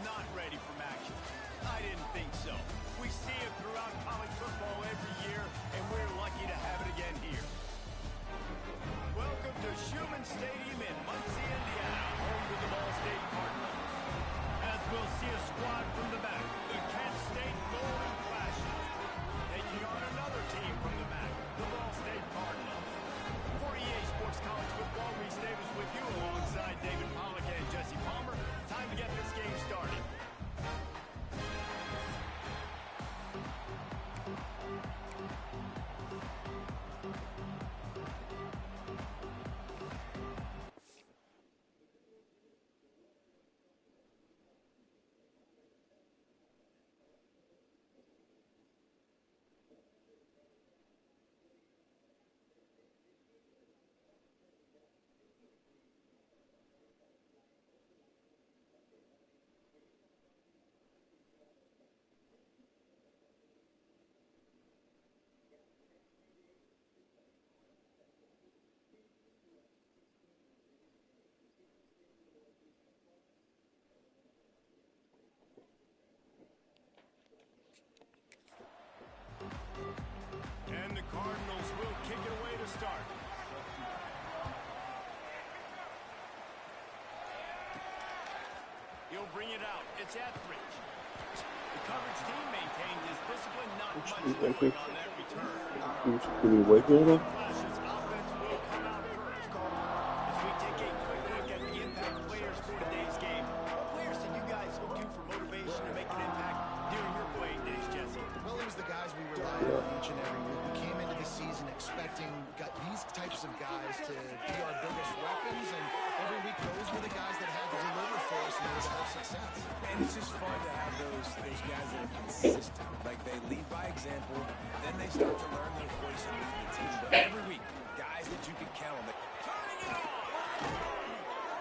not ready from action. I didn't think so. We see it throughout college football every year, and we're lucky to have it again here. Welcome to Schumann Stadium in Muncie, Indiana, home to the Ball State Cardinals. As we'll see a squad from the back, the Kent State Golden Flashes. Taking on another team from the back, the Ball State Cardinals. For EA Sports College Football, Reese Davis with you alongside David Pollock and Jesse Palmer. Time to get this game started. And the Cardinals will kick it away to start. He'll bring it out. It's Etheridge. The coverage team maintained his discipline, not much doing on that return. Flashes offense will come out first. As we take a quick look at the impact players for today's game, what players did you guys look to for motivation to make an impact during your playing days, Jesse? Well, it was the guys we relied on each and every week. We came into the season expecting these types of guys to be our biggest weapons, and every week those were the guys that had to deliver for us in order to have success. And it's just fun to have those guys that are consistent. Like, they lead by example, then they start to learn their voice and lead the team. But every week, guys that you can count on. Turning it on!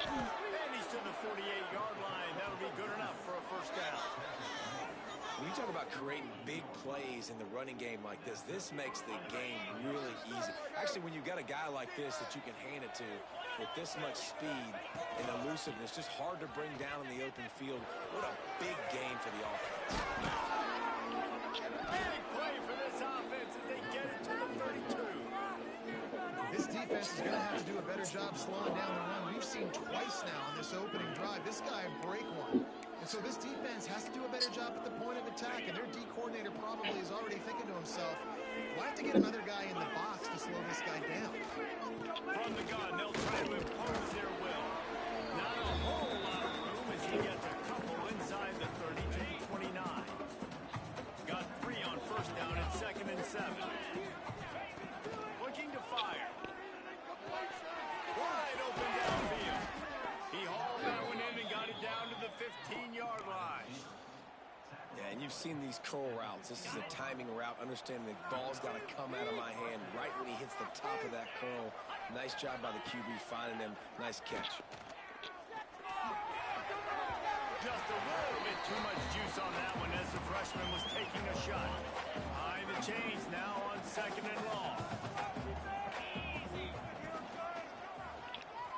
And he's to the 48-yard line. That'll be good enough for a first down. When you talk about creating big plays in the running game like this makes the game really easy. Actually, when you've got a guy like this that you can hand it to with this much speed and elusiveness, just hard to bring down in the open field. What a big game for the offense. Big play for this offense as they get it to the 32. This defense is going to have to do a better job slowing down the run. We've seen twice now on this opening drive. This guy break one. And so this defense has to do a better job at the point of attack, and their D coordinator probably is already thinking to himself, we'll have to get another guy in the box to slow this guy down. From the gun, they'll try to impose their will. Not a whole lot of room as he gets a couple inside the 32-29. Got 3 on first down at 2nd and 7. Looking to fire. Wide open downfield. He hauled that one in and got it down to the 15-yard line. Yeah, and you've seen these curl routes. This is a timing route. Understanding the ball's got to come out of my hand right when he hits the top of that curl. Nice job by the QB finding him. Nice catch. Just a little bit too much juice on that one as the freshman was taking a shot. Behind the chains now on 2nd and long.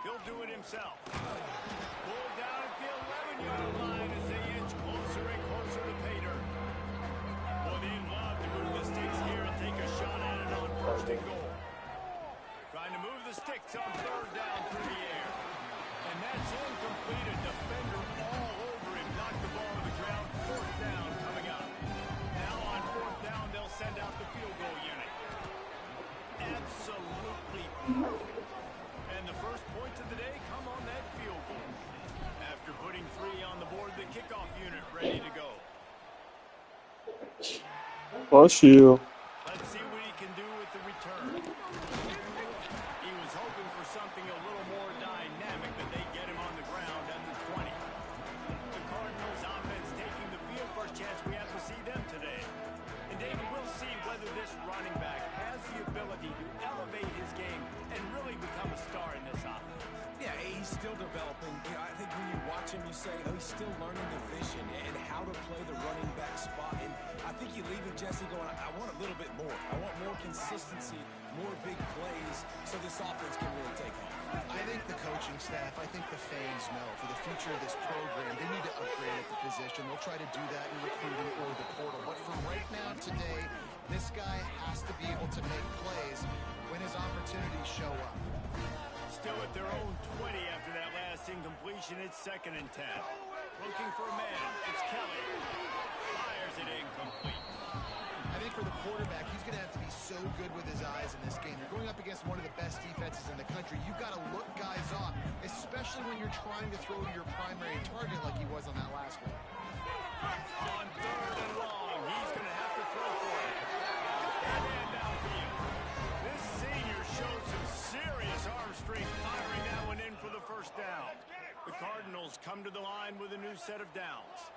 He'll do it himself. Pulled down at the 11-yard line as they inch closer and closer to pay dirt. Well, they'd love to move the sticks here and take a shot at it on 1st and goal. Trying to move the sticks on 3rd down through the air. And that's incomplete. A defender all over him. Knocked the ball to the ground. 4th down coming up. Now on 4th down, they'll send out the field goal unit. Absolutely perfect. And the first points of the day come on that field goal. After putting 3 on the board, the kickoff unit ready to go. Bless you. Let's see what he can do with the return. He was hoping for something a little more dynamic, but they get him on the ground at the 20. The Cardinals offense taking the field. First chance we have to see them today. And David, we'll see whether this running back has the ability to elevate his game and really become a star in this offense. Yeah, he's still developing. You know, I think when you watch him, you say, oh, he's still learning the vision and how to play the running back spot. And I think you leave it Jesse, going, I want a little bit more. I want more consistency, more big plays, so this offense can really take off. I think the coaching staff, I think the fans know for the future of this program, they need to upgrade at the position. They'll try to do that in recruiting or the portal. But for right now, today, this guy has to be able to make plays when his opportunities show up. Still at their own 20 after that last incompletion. It's 2nd and 10. Looking for a man. It's Kelly. Fires it incomplete. I think for the quarterback, he's going to have to be so good with his eyes in this game. You're going up against one of the best defenses in the country. You've got to look guys off, especially when you're trying to throw to your primary target like he was on that last one. On 3rd and long, he's going to have to throw for it. And downfield. This senior showed some serious arm strength, firing that one in for the first down. The Cardinals come to the line with a new set of downs.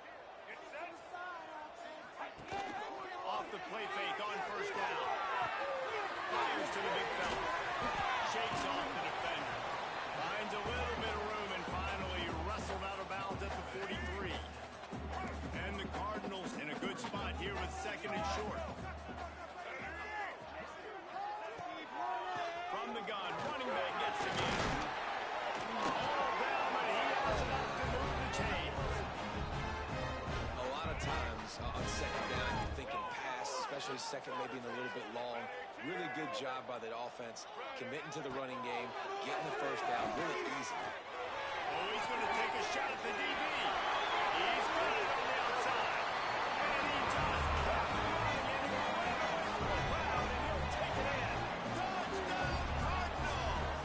Off the play fake on 1st down. Fires to the big fella. Shakes off the defender. Finds a little bit of room and finally wrestled out of bounds at the 43. And the Cardinals in a good spot here with 2nd and short. From the gun, running back gets him in. All down, but he has enough to move the chains. A lot of times on 2nd down, you're thinking pass, especially 2nd, maybe in a little bit long. Really good job by the offense, committing to the running game, getting the 1st down, really easy. Oh, he's going to take a shot at the DB. He's got it on the outside. And he just kept running and he went off to the ground and he'll take it in. Touchdown, Cardinals!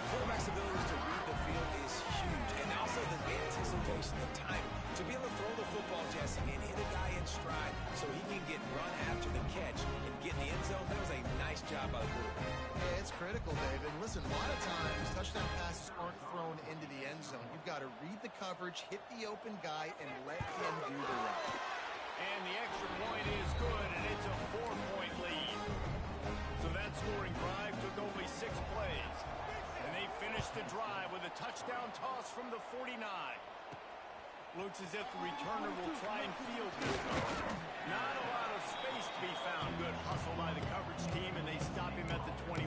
Quarterback's ability to read the field is huge, and also the anticipation and time to be able to throw the football, Jesse, and hit a guy in stride so he can get run after the catch and get in the end zone. That was a nice job by the quarterback. Yeah, it's critical, David. Listen, a lot of times touchdown passes aren't thrown into the end zone. You've got to read the coverage, hit the open guy, and let him do the rest. And the extra point is good, and it's a 4-point lead. So that scoring drive took only 6 plays. And they finished the drive with a touchdown toss from the 49. Looks as if the returner will try and field this one. Not a lot of space to be found. Good hustle by the coverage team, and they stop him at the 21.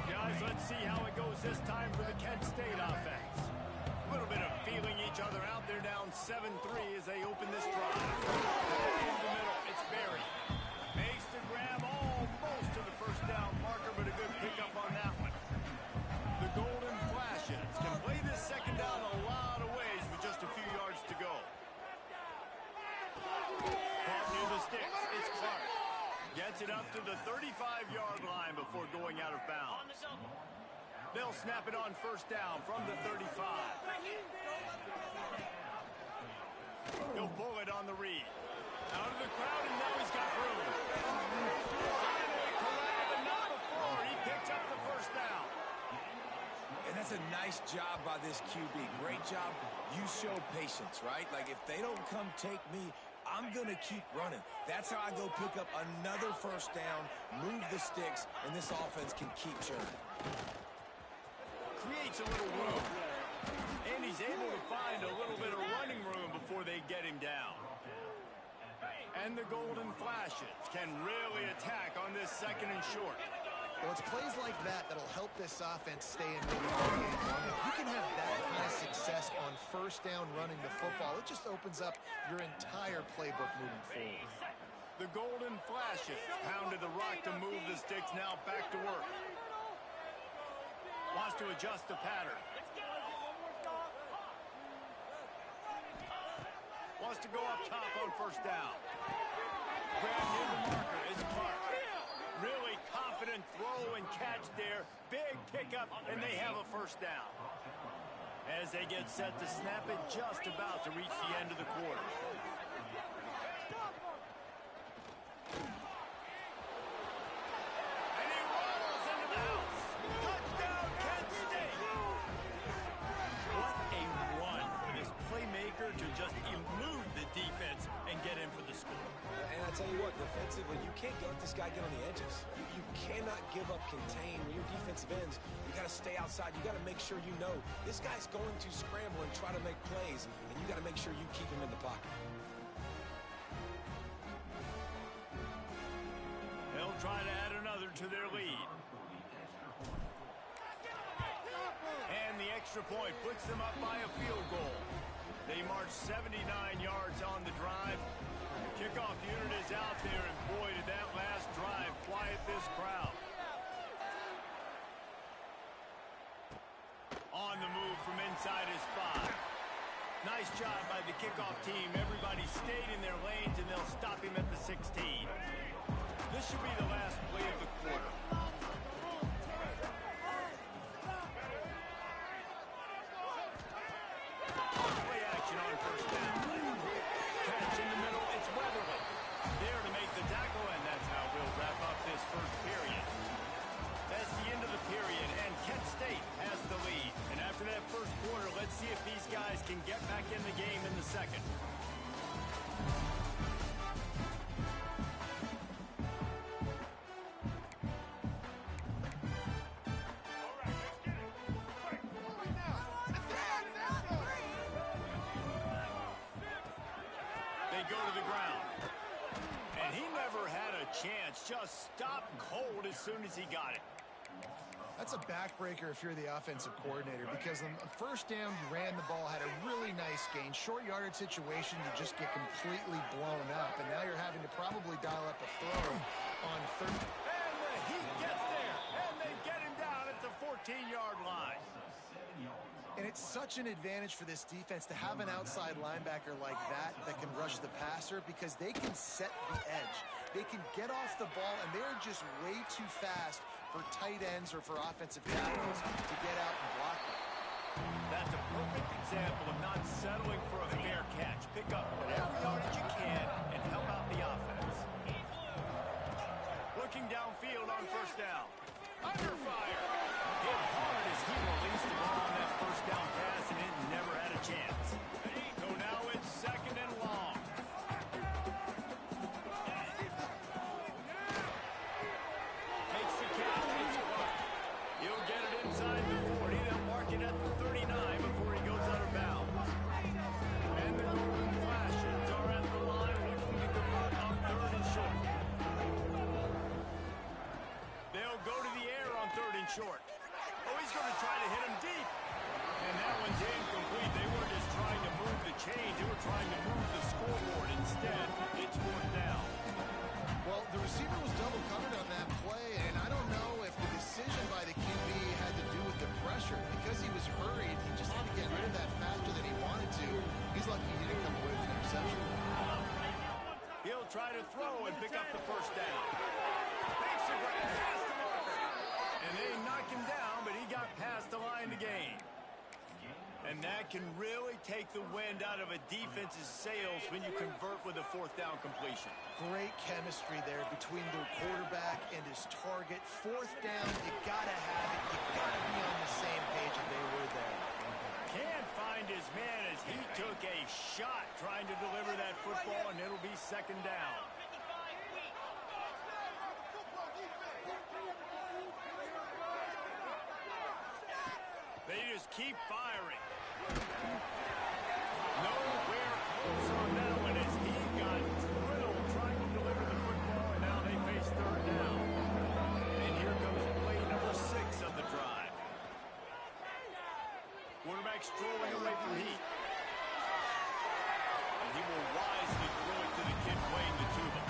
Guys, let's see how it goes this time for the Kent State offense. A little bit of feeling each other out. They're down 7-3 as they open this drive. In the middle, it's Berry. Makes the grab almost to the 1st down marker, but a good pickup on that one. The Golden Flashes can play this 2nd down a lot of ways with just a few yards to go. Caught near the sticks. It's Clark. Gets it up to the 35-yard line before going out of bounds. They'll snap it on 1st down from the 35. He'll pull it on the read. Out of the crowd, and now he's got room. Finally corralled, and now before he picks up the 1st down. And that's a nice job by this QB. Great job. You show patience, right? Like, if they don't come take me, I'm going to keep running. That's how I go pick up another 1st down, move the sticks, and this offense can keep churning. Creates a little room. And he's able to find a little bit of running room before they get him down. And the Golden Flashes can really attack on this 2nd and short. Well, it's plays like that that'll help this offense stay in the game long. If you can have that kind of success on 1st down running the football, it just opens up your entire playbook moving forward. The Golden Flashes pounded the rock to move the sticks, now back to work. Wants to adjust the pattern. Wants to go up top on 1st down. Grab near the marker is Clark. Really confident throw and catch there. Big pickup, and they have a 1st down. As they get set to snap it, just about to reach the end of the quarter. And he rolls into the house. Touchdown, Kent State! What a run for this playmaker to just elude the defense and get in for the score. And I tell you what, defensively, you can't let this guy get on the edges. You cannot give up contain. When your defensive ends, you got to stay outside. You got to make sure you know this guy's going to scramble and try to make plays, and you got to make sure you keep him in the pocket. They'll try to add another to their lead. And the extra point puts them up by a field goal. They march 79 yards on the drive. The kickoff unit is out there, and boy, did that last drive quiet this crowd. On the move from inside his 5. Nice job by the kickoff team. Everybody stayed in their lanes, and they'll stop him at the 16. This should be the last play of the quarter. Play action on first down. Catch in the middle, it's Weatherly. There to make the tackle, and that's how we'll wrap up this first period. That's the end of the period, and Kent State has the lead. And after that first quarter, let's see if these guys can get back in the game in the second. They go to the ground. And he never had a chance. Just stopped cold as soon as he got it. That's a backbreaker if you're the offensive coordinator, because on first down, you ran the ball, had a really nice gain. Short yardage situation, you just get completely blown up, and now you're having to probably dial up a throw on third. And the Heat gets there, and they get him down at the 14-yard line. And it's such an advantage for this defense to have an outside linebacker like that can rush the passer, because they can set the edge. They can get off the ball, and they're just way too fast for tight ends or for offensive tackles to get out and block them. That's a perfect example of not settling for a fair catch. Pick up whatever yardage you can and help out the offense. Looking downfield on first down. Under fire. Hit hard as he released the ball on that first down pass, and it never had a chance. So now it's second and long. Makes the catch. It's Clark. He'll get it inside the 40. They'll mark it at the 39 before he goes out of bounds. And the golden flashes are at the line looking to convert on third and short. They'll go to the air on third and short. Oh, he's going to try to hit him deep. And that one's incomplete. They weren't just trying to move the chains. They were trying to move the scoreboard. Instead, it's fourth down. Well, the receiver was double covered on that play, and I don't know if the decision by the QB had to do with the pressure. Because he was hurried, he just had to get rid of that faster than he wanted to. He's lucky he didn't come away with an interception. He'll try to throw and pick up the first down. Makes the grab past the marker. And they knock him down, but he got past the line to gain. And that can really take the wind out of a defense's sails when you convert with a fourth down completion. Great chemistry there between the quarterback and his target. Fourth down, you gotta have it. You gotta be on the same page, and they were there. Can't find his man as he took a shot trying to deliver that football, and it'll be second down. They just keep firing. Nowhere close on that one as he got drilled trying to deliver the football, and now they face third down. And here comes play number 6 of the drive. Quarterback strolling away from Heat. And he will wisely throw it to the kid playing the tuba.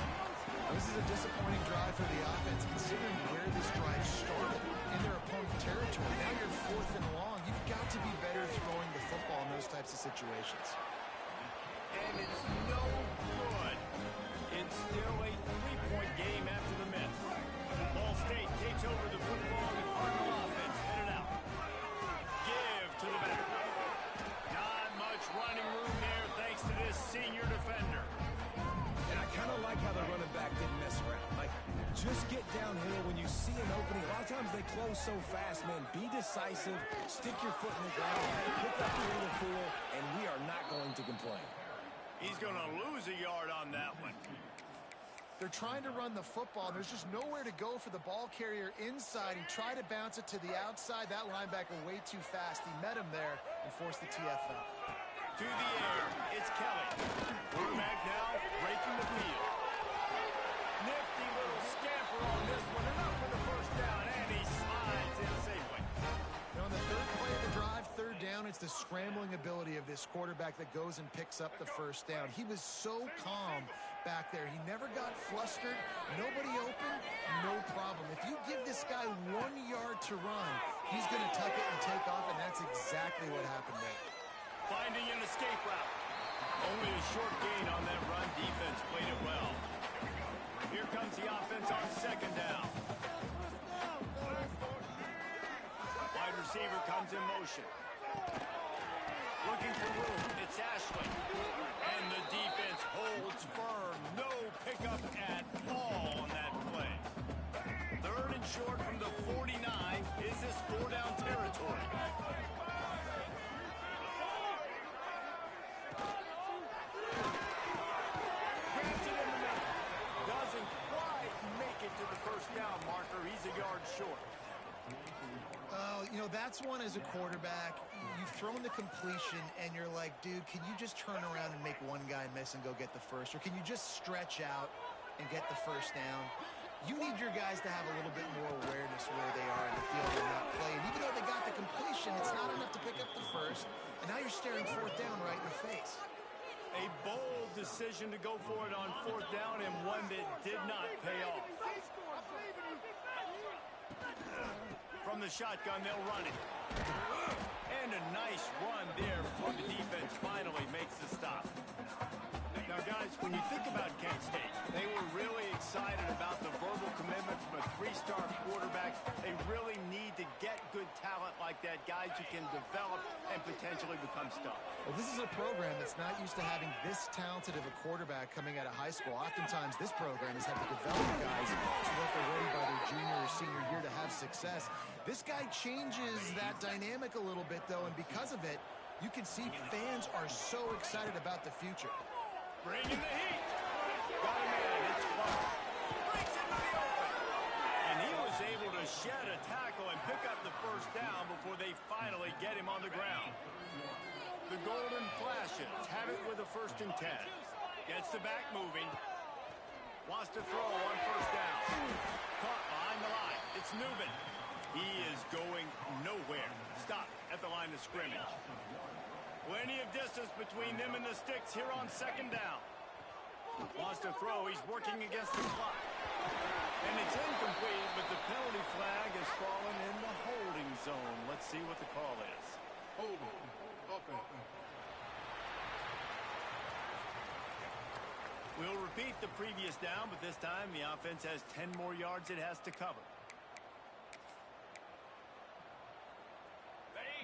This is a disappointing drive for the offense, considering where this drive started in their opponent's territory. Now you're fourth and long. You've got to be better throwing the football in those types of situations. And it's no good. It's still a 3-point game after the miss. Ball State takes over the football. The Cardinal offense headed out. Give to the back. Not much running room there thanks to this senior defender. And I kind of like how the running back didn't mess around. Like, just get downhill when you see an opening. A lot of times they close so fast, man. Be decisive, stick your foot in the ground, pick up the little fool, and we are not going to complain. He's going to lose a yard on that one. They're trying to run the football. There's just nowhere to go for the ball carrier inside. He tried to bounce it to the outside. That linebacker way too fast. He met him there and forced the TFL. To the air, it's Kelly. Quarterback now breaking the field. Nifty little scamper on this quarterback that goes and picks up the first down. He was so calm back there. He never got flustered. Nobody open, no problem. If you give this guy 1 yard to run, he's going to tuck it and take off, and that's exactly what happened there. Finding an escape route. Only a short gain on that run. Defense played it well. Here comes the offense on second down. Wide receiver comes in motion. Looking for room. It's Ashley. And the defense holds firm. No pickup at all on that play. Third and short from the 49. Is this 4-down territory? Grabs it in the middle. Doesn't quite make it to the first down marker. He's a yard short. You know, that's one as a quarterback. You've thrown the completion, and you're like, dude, can you just turn around and make one guy miss and go get the first? Or can you just stretch out and get the first down? You need your guys to have a little bit more awareness where they are in the field and not play. And even though they got the completion, it's not enough to pick up the first. And now you're staring fourth down right in the face. A bold decision to go for it on fourth down, and one that did not pay off. From the shotgun, they'll run it. And a nice run there before the defense finally makes the stop. Now, guys, when you think about Kent State, they were really excited about the verbal commitment from a three-star quarterback. They really need to get good talent like that, guys who can develop and potentially become stars. Well, this is a program that's not used to having this talented of a quarterback coming out of high school. Oftentimes, this program has had to develop guys so that they're ready by their junior or senior year to have success. This guy changes that dynamic a little bit, though, and because of it, you can see fans are so excited about the future. Bringing the heat. Got him in. It's Clark. Breaks into the open. And he was able to shed a tackle and pick up the first down before they finally get him on the ground. The Golden Flashes have it with a 1st and 10. Gets the back moving. Wants to throw on first down. Caught behind the line. It's Newman. He is going nowhere. Stop at the line of scrimmage. Plenty of distance between them and the sticks here on second down. Wants to throw. He's working against the clock. And it's incomplete, but the penalty flag has fallen in the holding zone. Let's see what the call is. Holding. We'll repeat the previous down, but this time the offense has 10 more yards it has to cover.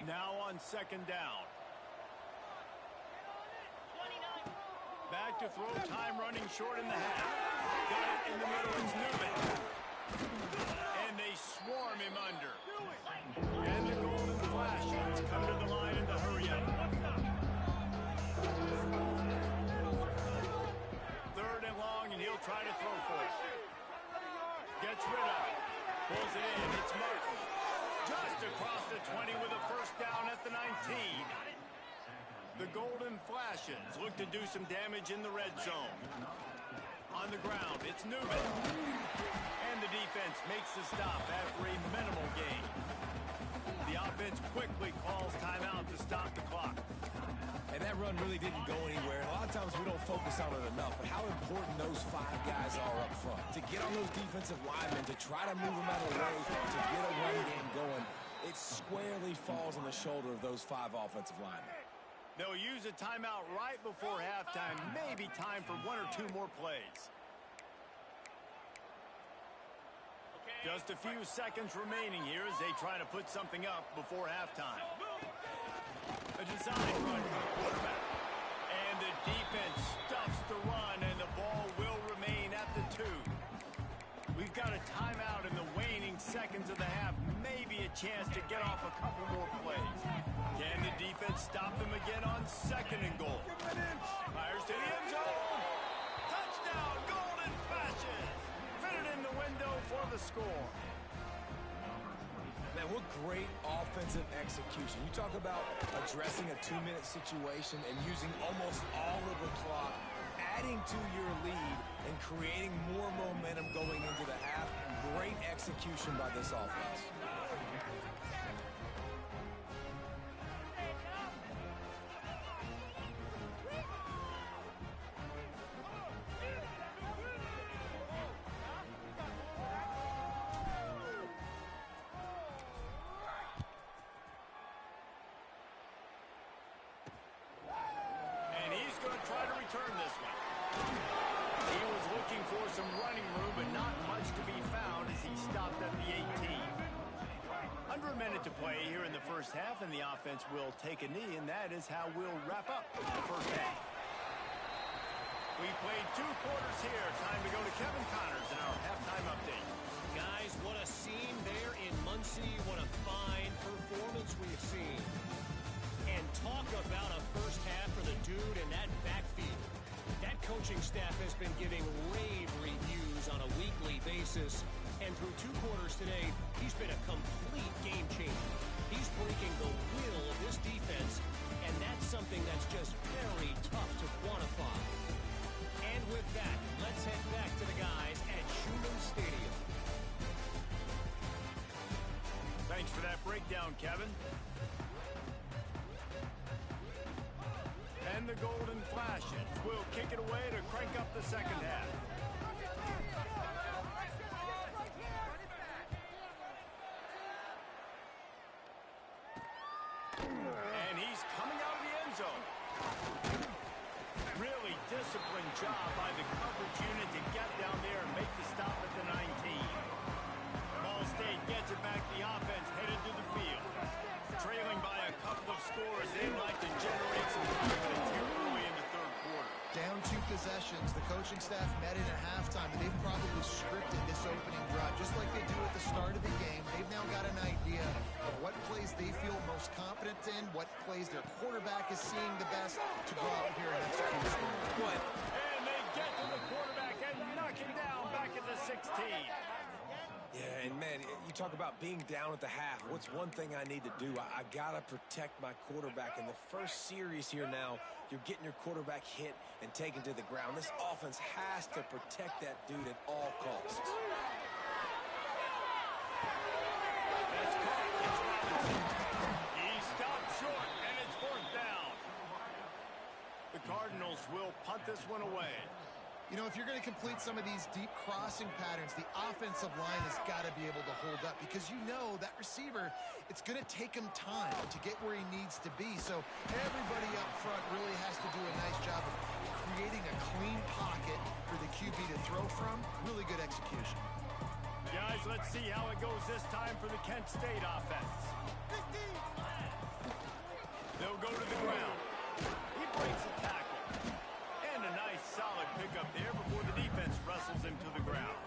Now on second down. Back to throw, time running short in the half. Got it in the middle, it's Newman. And they swarm him under. And the Golden Flashes come to the line in the hurry up. Third and long, and he'll try to throw for it. Gets rid of it. Pulls it in, it's Martin. Just across the 20 with a first down at the 19. The Golden Flashes look to do some damage in the red zone. On the ground, it's Newman. And the defense makes the stop after a minimal gain. The offense quickly calls timeout to stop the clock. And that run really didn't go anywhere. A lot of times we don't focus on it enough, but how important those 5 guys are up front. To get on those defensive linemen, to try to move them out of the way, to get a run game going, it squarely falls on the shoulder of those 5 offensive linemen. They'll use a timeout right before halftime. Maybe time for 1 or 2 more plays. Just a few seconds remaining here as they try to put something up before halftime. A design run for the quarterback. And the defense stuffs the run, and the ball will remain at the 2. We've got a timeout in the waning seconds of the half. Maybe a chance to get off a couple more plays. Can the defense stop them again on second and goal? Fires to the end zone. Touchdown, Golden Flashes. Fit it in the window for the score. Man, what great offensive execution. You talk about addressing a 2-minute situation and using almost all of the clock, adding to your lead and creating more momentum going into the half. Great execution by this offense. return this one. He was looking for some running room, but not much to be found as he stopped at the 18. Under a minute to play here in the first half, and the offense will take a knee, and that is how we'll wrap up the first half. We played 2 quarters here. Time to go to Kevin Connors in our halftime update. Guys, what a scene there in Muncie. What a fine performance we've seen. And talk about a first half for the dude in that backfield. That coaching staff has been giving rave reviews on a weekly basis. And through 2 quarters today, he's been a complete game changer. He's breaking the will of this defense, and that's something that's just very tough to quantify. And with that, let's head back to the guys at Schumann Stadium. Thanks for that breakdown, Kevin. And the Golden Flashes will kick it away to crank up the second half. And he's coming out of the end zone. Really disciplined job by the coverage unit to get down there and make the stop at the 19. Ball State gets it back. The offense headed to the field. Trailing by a couple of scores, they'd like to generate some confidence here early in the third quarter. Down 2 possessions, the coaching staff met in at halftime, and they've probably scripted this opening drive, just like they do at the start of the game. They've now got an idea of what plays they feel most confident in, what plays their quarterback is seeing the best to go out here and execute. What? And they get to the quarterback and knock him down back at the 16. Yeah, and man, you talk about being down at the half. What's one thing I need to do? I got to protect my quarterback. In the first series here now, you're getting your quarterback hit and taken to the ground. This offense has to protect that dude at all costs. That's caught. It's Robinson. He stopped short, and it's 4th down. The Cardinals will punt this one away. You know, if you're going to complete some of these deep crossing patterns, the offensive line has got to be able to hold up, because you know that receiver, it's going to take him time to get where he needs to be. So everybody up front really has to do a nice job of creating a clean pocket for the QB to throw from. Really good execution. Guys, let's see how it goes this time for the Kent State offense. They'll go to the ground. He breaks a tackle. And a nice solid pickup there before the defense wrestles him to the ground.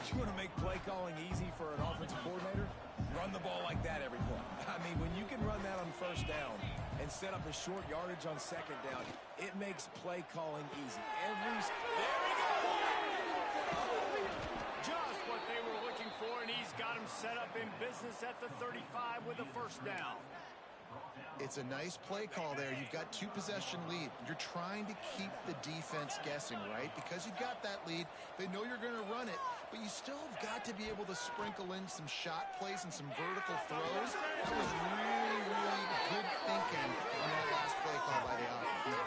You want to make play calling easy for an offensive coordinator? Run the ball like that every play. I mean, when you can run that on first down and set up a short yardage on second down, it makes play calling easy. There he goes! Just what they were looking for, and he's got him set up in business at the 35 with a first down. It's a nice play call there. You've got 2-possession lead. You're trying to keep the defense guessing, right? Because you've got that lead. They know you're going to run it, but you still have got to be able to sprinkle in some shot plays and some vertical throws. That was really, really good thinking on that last play call by the offense.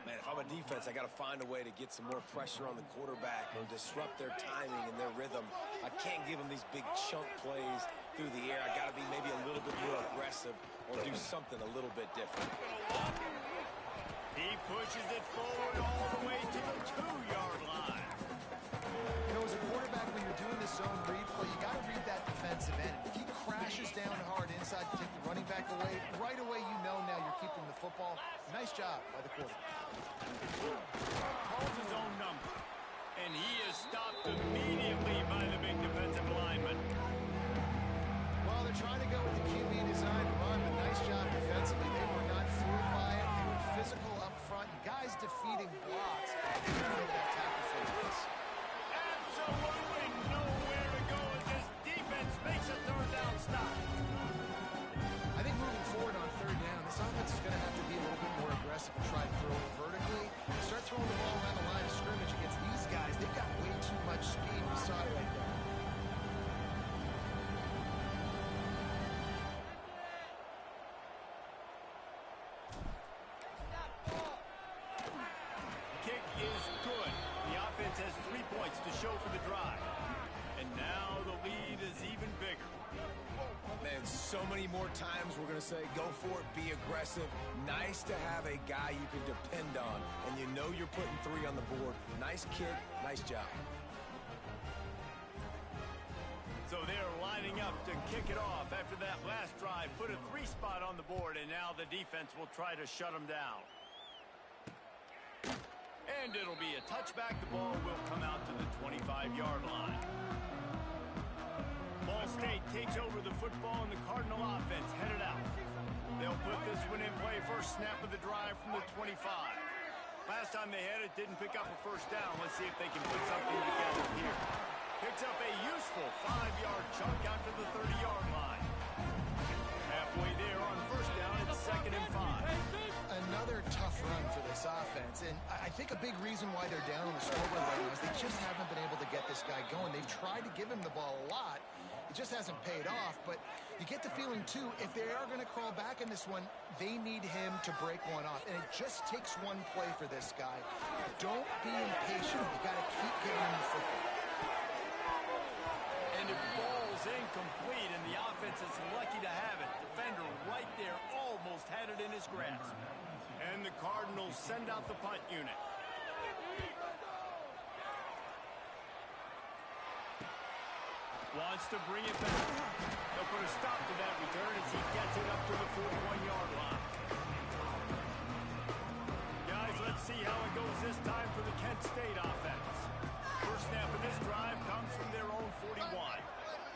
Man, if I'm a defense, I got to find a way to get some more pressure on the quarterback or disrupt their timing and their rhythm. I can't give them these big chunk plays through the air. I got to be maybe a little bit more aggressive or do something a little bit different. He pushes it forward all the way to the 2-yard line. You know, as a quarterback, when you're doing this zone read play, you got to read that defensive end. If he crashes down hard inside to take the running back away, right away you know now you're keeping the football. Nice job by the quarterback. Calls his own number. And he is stopped immediately by the big defensive lineman. Well, they're trying to go with the QB design run, but nice job defensively. They were not fooled by it. They were physical up front. Guys defeating blocks. That tackle for this. Absolutely nowhere to go as this defense makes a 3rd down stop. I think moving forward on 3rd down, this offense is going to have to be a little bit more aggressive and try to throw it vertically. Start throwing the ball around the line of scrimmage against these guys. They've got way too much speed. We saw it right there. Kick is good. The offense has 3 points to show for the drive. And now the lead is even bigger. Man, so many more times we're going to say, go for it, be aggressive. Nice to have a guy you can depend on, and you know you're putting 3 on the board. Nice kick, nice job. So they're lining up to kick it off after that last drive. Put a 3 spot on the board, and now the defense will try to shut them down. And it'll be a touchback. The ball will come out to the 25-yard line. Ball State takes over the football, and the Cardinal offense headed out. They'll put this one in play. First snap of the drive from the 25. Last time they had it, didn't pick up a first down. Let's see if they can put something together here. Picks up a useful 5-yard chunk out to the 30-yard line. Halfway there on first down, it's 2nd and 5. Another tough run for this offense, and I think a big reason why they're down on the scoreboard right now is they just haven't been able to get this guy going. They've tried to give him the ball a lot. It just hasn't paid off, but you get the feeling, too, if they are going to crawl back in this one, they need him to break one off, and it just takes one play for this guy. Don't be impatient. You got to keep giving him the football. And it falls incomplete, and the offense is lucky to have it. Defender right there almost had it in his grasp. And the Cardinals send out the punt unit. Wants to bring it back. They'll put a stop to that return as he gets it up to the 41-yard line. Guys, let's see how it goes this time for the Kent State offense. First snap of this drive comes from their own 41.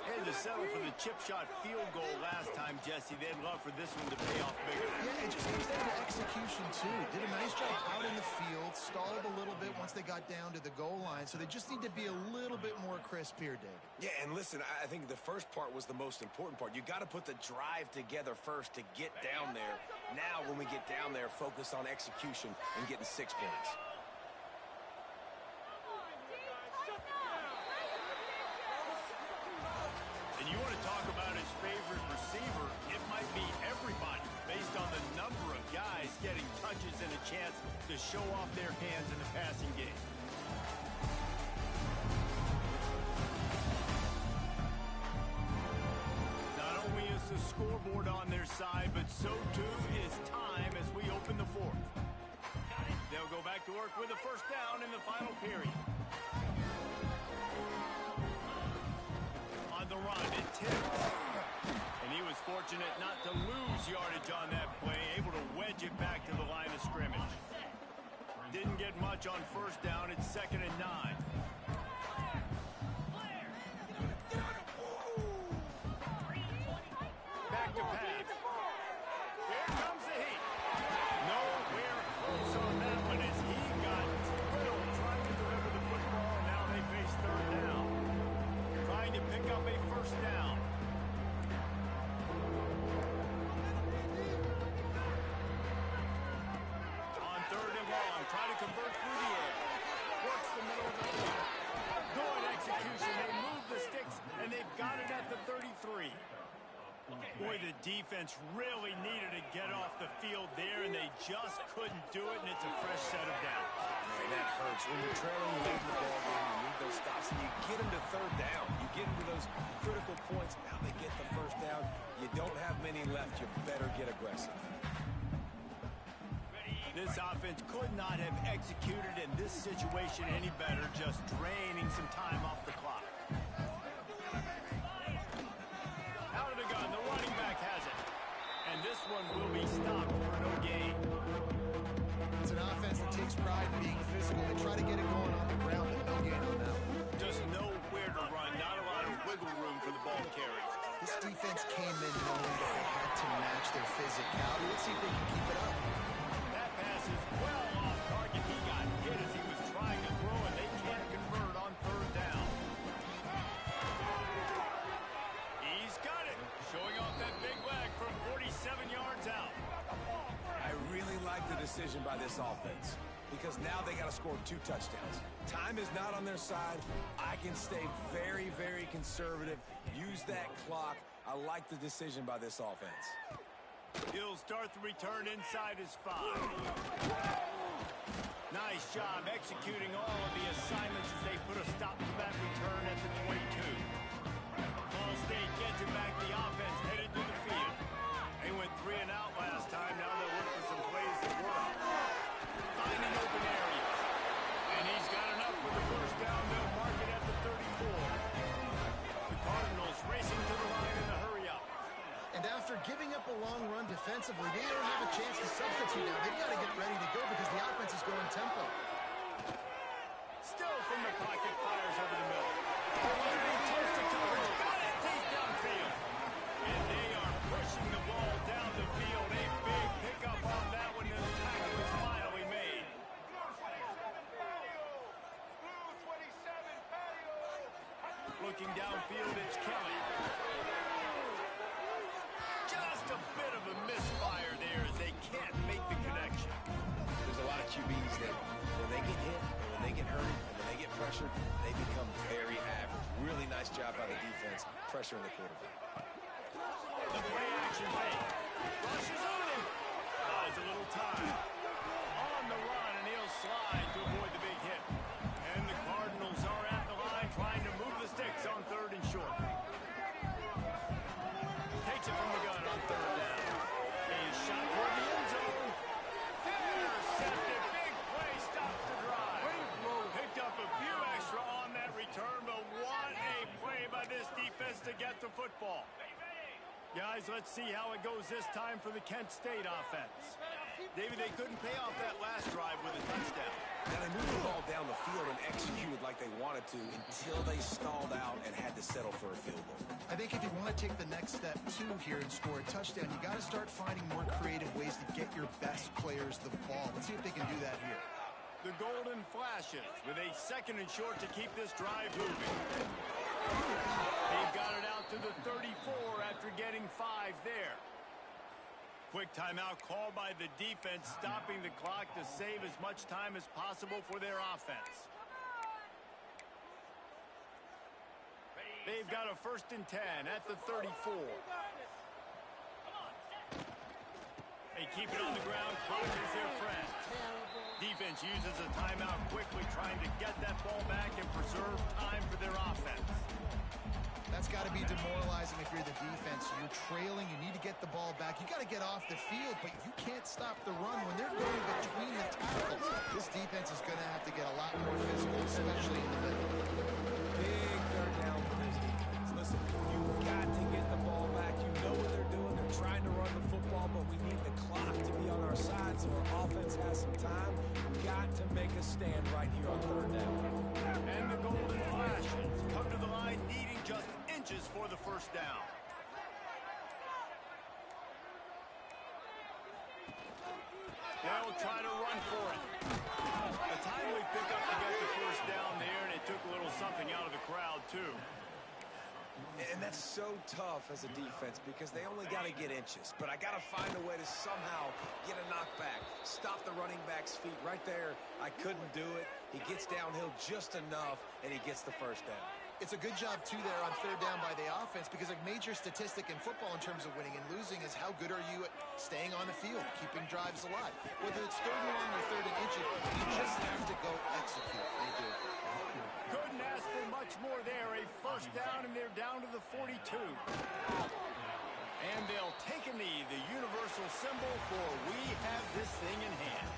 Had to settle for the chip shot field goal last time, Jesse. They'd love for this one to pay off bigger. Yeah, it just comes down to execution, too. Did a nice job out in the field, stalled a little bit once they got down to the goal line, so they just need to be a little bit more crisp here, David. Yeah, and listen, I think the first part was the most important part. You got to put the drive together first to get down there. Now, when we get down there, focus on execution and getting 6 points. And you want to talk about his favorite receiver, it might be everybody based on the number of guys getting touches and a chance to show off their hands in the passing game. Not only is the scoreboard on their side, but so too is time as we open the 4th. They'll go back to work with a first down in the final period. On the run, it tips. And he was fortunate not to lose yardage on that play, able to wedge it back to the line of scrimmage. Didn't get much on first down. It's 2nd and 9. Back to pass. Here comes the heat. Nowhere close on that one as he got drilled trying to deliver the football. Now they face 3rd down. Trying to pick up a first down. On 3rd and long, try to convert through the air. Works the middle of the field. Good execution. They move the sticks, and they've got it at the 33. Boy, the defense really needed to get off the field there, and they just couldn't do it, and it's a fresh set of downs. Man, that hurts. When you're trailing, you leave the ball game, you need those stops, and you get them to 3rd down. You get them to those critical points. Now they get the first down. You don't have many left. You better get aggressive. This offense could not have executed in this situation any better, just draining some time off the clock. Out of the gun, the running back has it. And this one will be stopped for no gain. It's an offense that takes pride in being physical. They try to get it going on the ground, but no gain on that one. Just nowhere to run, not a lot of wiggle room for the ball carrier. This defense came in knowing that they had to match their physicality. Let's see if they can keep it up. That pass is well off target. He got hit as he was trying to throw, and they can't convert on 3rd down. He's got it. Showing off that big leg from 47 yards out. I really like the decision by this offense because now they got to score 2 touchdowns. Time is not on their side. I can stay very, very conservative. Use that clock. I like the decision by this offense. He'll start the return inside his 5. Nice job executing all of the assignments as they put a stop to that return at the 22. Ball State gets it back. The offense headed to the field. They went 3 and out last time. Now they'll look for some plays that work. Finding open areas. And he's got enough for the first down. They'll mark it at the 34. The Cardinals racing to the line in the hurry-up. And after giving up a long run defensively, they don't have a chance to substitute now. They've got to get ready to go because the offense is going tempo. Still from the pocket, fires over the middle. Toast to coverage. Got it deep downfield. And they are pushing the ball down the field. A big pickup on that one. The tackle was finally made. Looking downfield, it's Kelly. Just a bit of a misfire there as they can't make the connection. There's a lot of QBs that when they get hit, and when they get hurt, and when they get pressured, they become very average. Really nice job by the defense, pressuring the quarterback. The play action fake. Rushes on him. Buys a little time. On the run, and he'll slide to avoid the big hit. And the Cardinals are at the line trying to move the sticks on 3rd and short. Takes it from the gun on 3rd down. He's shot toward the end zone. Intercepted. Big play stops the drive. Picked up a few extra on that return, but what a play by this defense to get the football. Guys, let's see how it goes this time for the Kent State offense. David, they couldn't pay off that last drive with a touchdown. Now they moved the ball down the field and executed like they wanted to until they stalled out and had to settle for a field goal. I think if you want to take the next step, too, here and score a touchdown, you got to start finding more creative ways to get your best players the ball. Let's see if they can do that here. The Golden Flashes with a 2nd and short to keep this drive moving. They've got it out to the 34 after getting 5 there. Quick timeout called by the defense, stopping the clock to save as much time as possible for their offense. They've got a 1st and 10 at the 34. They keep it on the ground. Clock is their friend. Defense uses a timeout quickly, trying to get that ball back and preserve time for their offense. That's got to be demoralizing if you're the defense. You're trailing. You need to get the ball back. You got to get off the field, but you can't stop the run when they're going between the tackles. This defense is going to have to get a lot more physical, especially in the middle. Big 3rd down for this defense. Listen, you've got to get the ball back. You know what they're doing. They're trying to run the football, but we need the clock to be on our side so our offense has some time. Got to make a stand right here on 3rd down. And the Golden Flashes come to the line needing just inches for the 1st down. They'll try to run for it. A timely pickup to get the 1st down there, and it took a little something out of the crowd, too. And that's so tough as a defense because they only got to get inches. But I got to find a way to somehow get a knockback, stop the running back's feet right there. I couldn't do it. He gets downhill just enough, and he gets the 1st down. It's a good job, too, there on 3rd down by the offense because a major statistic in football in terms of winning and losing is how good are you at staying on the field, keeping drives alive. Whether it's 3rd and long or 3rd and inches, you just have to go execute. They do. Couldn't ask for much more there. A 1st down, and they're down to the 42. And they'll take a knee, the universal symbol for we have this thing in hand.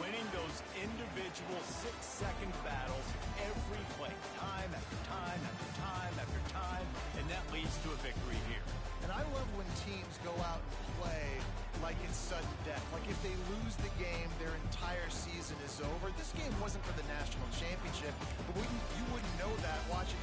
Winning those individual 6-second battles every play, time after time after time after time, and that leads to a victory here. And I love when teams go out and play like it's sudden death. Like if they lose the game, their entire season is over. This game wasn't for the national championship, but you wouldn't know that watching